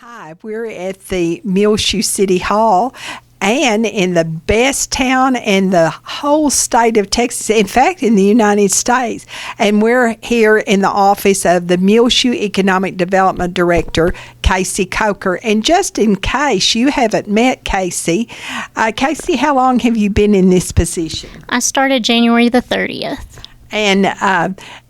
Hi, we're at the Muleshoe City Hall and in the best town in the whole state of Texas, in fact, in the United States. And we're here in the office of the Muleshoe Economic Development Director, Kasey Coker. And just in case you haven't met Kasey, Kasey, how long have you been in this position? I started January the 30th. And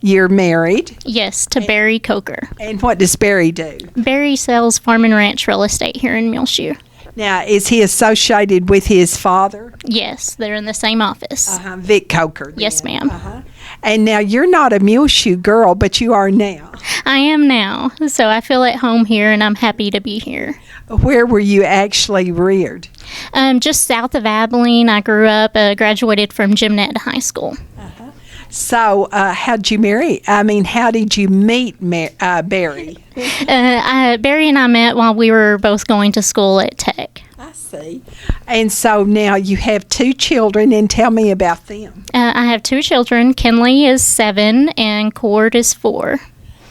you're married? Yes, to Barry Coker. And what does Barry do? Barry sells farm and ranch real estate here in Muleshoe. Now, is he associated with his father? Yes, they're in the same office. Vic Coker. Then. Yes, ma'am. And now you're not a Muleshoe girl, but you are now. I am now, so I feel at home here, and I'm happy to be here. Where were you actually reared? Just south of Abilene. I grew up, graduated from Gymnet High School. So, how'd you marry? How did you meet Barry? Barry and I met while we were both going to school at Tech. I see. And so now you have two children, and tell me about them. I have two children. Kinley is 7, and Cord is 4.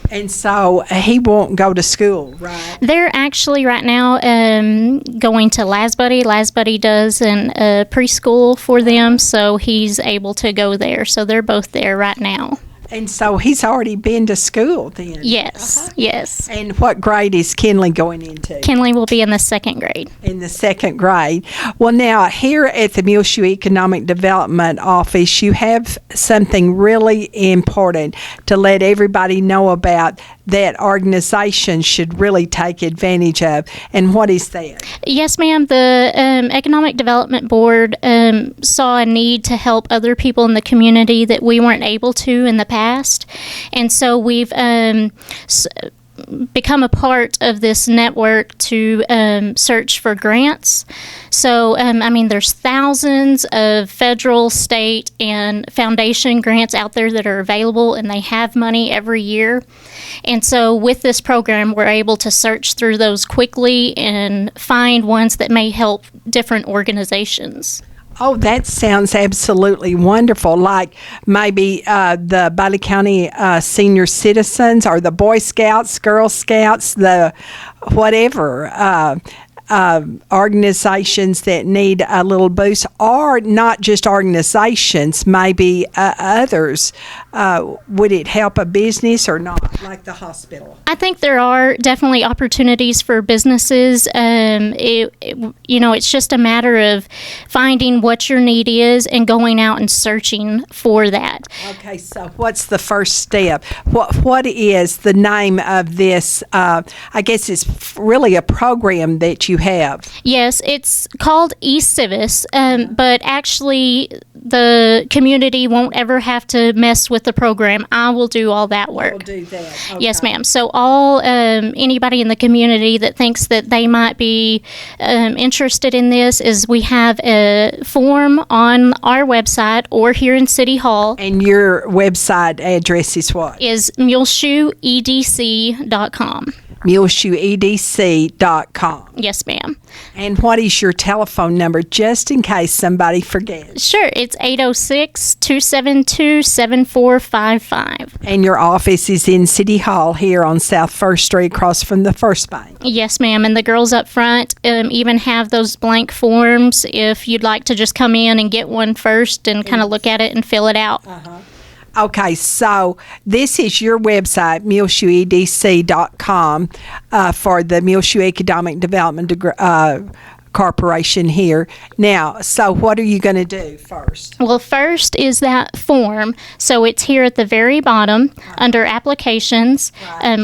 And so he won't go to school, right? They're actually right now going to Lasbuddy. Lasbuddy does a preschool for them, so he's able to go there. So they're both there right now. And so he's already been to school then? Yes, yes. And what grade is Kinley going into? Kinley will be in the 2nd grade. In the 2nd grade. Well, now, here at the Muleshoe Economic Development Office, you have something really important to let everybody know about that organizations should really take advantage of. And what is that? Yes, ma'am. The Economic Development Board saw a need to help other people in the community that we weren't able to in the past. And so we've become a part of this network to search for grants. So, there's thousands of federal, state, and foundation grants out there that are available, and they have money every year. And so with this program, we're able to search through those quickly and find ones that may help different organizations. Oh, that sounds absolutely wonderful. Like maybe the Bailey County Senior Citizens or the Boy Scouts, Girl Scouts, the whatever organizations that need a little boost, or not just organizations, maybe others. Would it help a business or not, like the hospital? I think there are definitely opportunities for businesses. It's just a matter of finding what your need is and going out and searching for that. Okay, so what's the first step? What is the name of this? I guess it's really a program that you have. Yes, it's called eCivis, but actually the community won't ever have to mess with the program. I will do all that work. We'll do that. Okay. Yes, ma'am. So anybody in the community that thinks that they might be interested in this, is we have a form on our website or here in City Hall. And your website address is what? Is MuleshoeEDC.com. MuleshoeEDC.com. Yes, ma'am. And what is your telephone number, just in case somebody forgets? Sure. It's 806-272-7455. And your office is in City Hall here on South 1st Street across from the First Bank. Yes, ma'am. And the girls up front even have those blank forms if you'd like to just come in and get one first and kind of look at it and fill it out. Okay, so this is your website, MuleshoeEDC.com, for the Muleshoe Economic Development Corporation here. Now, so what are you going to do first? Well, first is that form. So it's here at the very bottom under applications.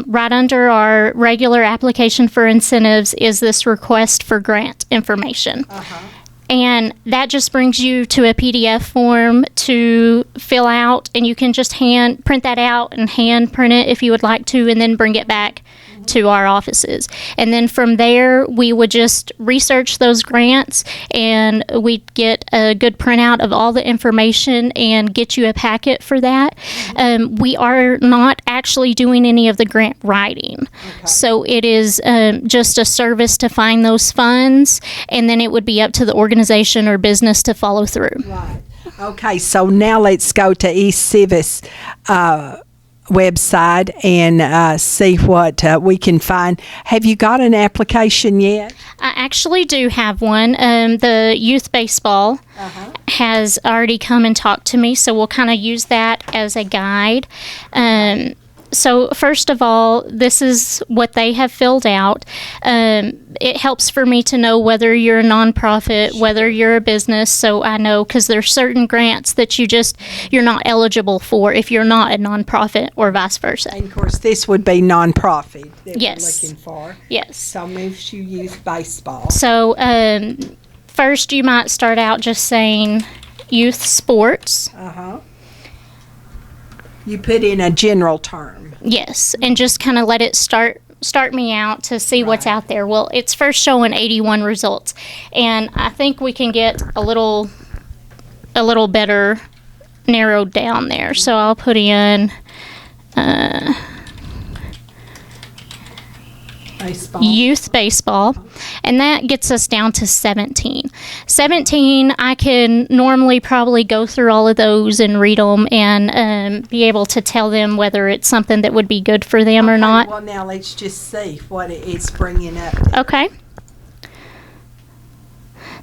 Right under our regular application for incentives is this request for grant information. And that just brings you to a PDF form to fill out, and you can just print that out and hand print it if you would like to, and then bring it back to our offices. And then from there, we would just research those grants, and we'd get a good printout of all the information and get you a packet for that. We are not actually doing any of the grant writing. So it is just a service to find those funds, and then it would be up to the organization or business to follow through. Right. Okay, so now let's go to eCivis. website and see what we can find. Have you got an application yet? I actually do have one. The youth baseball has already come and talked to me, so we'll kind of use that as a guide. So first of all, this is what they have filled out. It helps for me to know whether you're a nonprofit, whether you're a business, so I know, because there's certain grants that you're not eligible for if you're not a nonprofit, or vice versa. And of course, this would be nonprofit that Yes. we're looking for. Yes. So Muleshoe Youth Baseball. So first you might start out just saying youth sports. You put in a general term. Yes, and just kind of let it start me out to see what's out there. Well, it's first showing 81 results, and I think we can get a little better narrowed down there. So I'll put in Baseball. youth baseball, and that gets us down to 17. 17, I can normally probably go through all of those and read them and be able to tell them whether it's something that would be good for them or not. Well, now let's just see what it's bringing up to. Okay.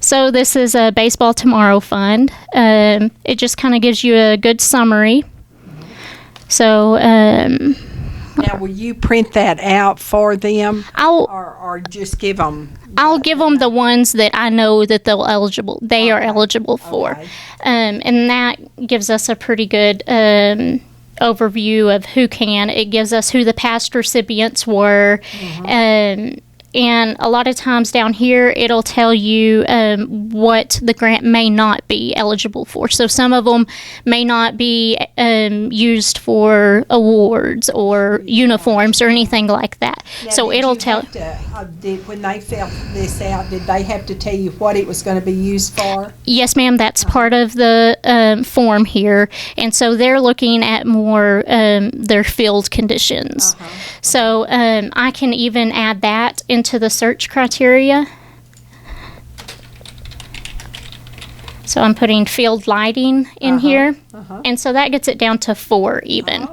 So this is a Baseball Tomorrow Fund. It just kind of gives you a good summary. So now, will you print that out for them, I'll or just give them? I'll give them the ones that I know that they are eligible for, Okay. And that gives us a pretty good overview of who can. It gives us who the past recipients were, and a lot of times down here it'll tell you what the grant may not be eligible for. So some of them may not be used for awards or uniforms or anything like that. Now, So did it'll you tell. have to, when they filled this out, did they have to tell you what it was going to be used for? Yes, ma'am, that's part of the form here. And so they're looking at more their field conditions. So I can even add that into the search criteria. So I'm putting field lighting in here. And so that gets it down to 4 even.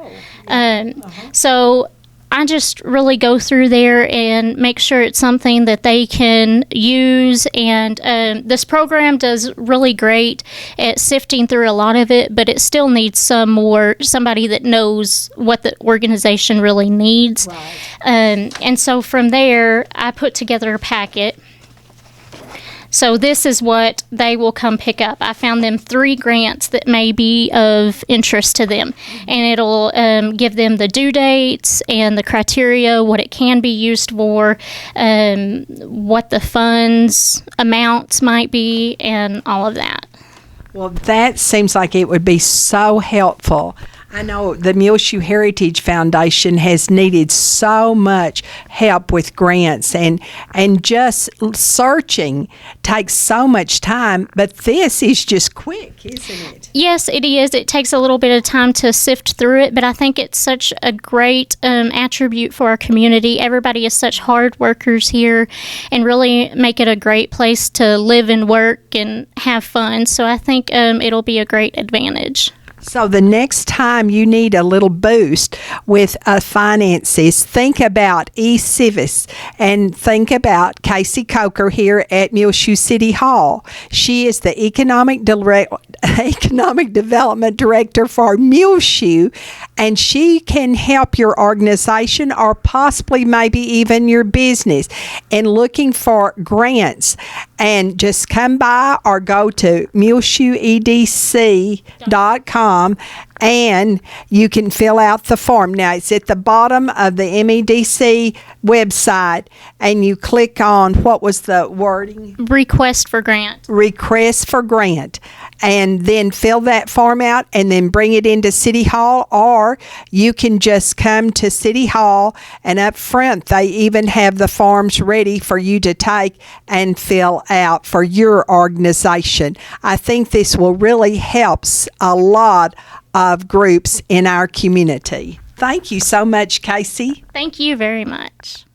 So I just really go through there and make sure it's something that they can use. And this program does really great at sifting through a lot of it, but it still needs somebody that knows what the organization really needs. And so from there, I put together a packet. So this is what they will come pick up. I found them 3 grants that may be of interest to them, and it'll give them the due dates and the criteria, what it can be used for, what the funds amounts might be, and all of that. Well, that seems like it would be so helpful. I know the Muleshoe Heritage Foundation has needed so much help with grants, and just searching takes so much time, but this is just quick, isn't it? Yes, it is. It takes a little bit of time to sift through it, but I think it's such a great attribute for our community. Everybody is such hard workers here and really make it a great place to live and work and have fun. So I think it'll be a great advantage. So the next time you need a little boost with finances, think about eCivis and think about Kasey Coker here at Muleshoe City Hall. She is the Economic Development Director for Muleshoe, and she can help your organization or possibly maybe even your business in looking for grants. And just come by or go to muleshoeedc.com and you can fill out the form. Now, it's at the bottom of the MEDC website, and you click on, what was the wording? Request for grant. Request for grant. And then fill that form out and then bring it into City Hall, or you can just come to City Hall, and up front they even have the forms ready for you to take and fill out for your organization. I think this will really help a lot of groups in our community. Thank you so much, Kasey. Thank you very much.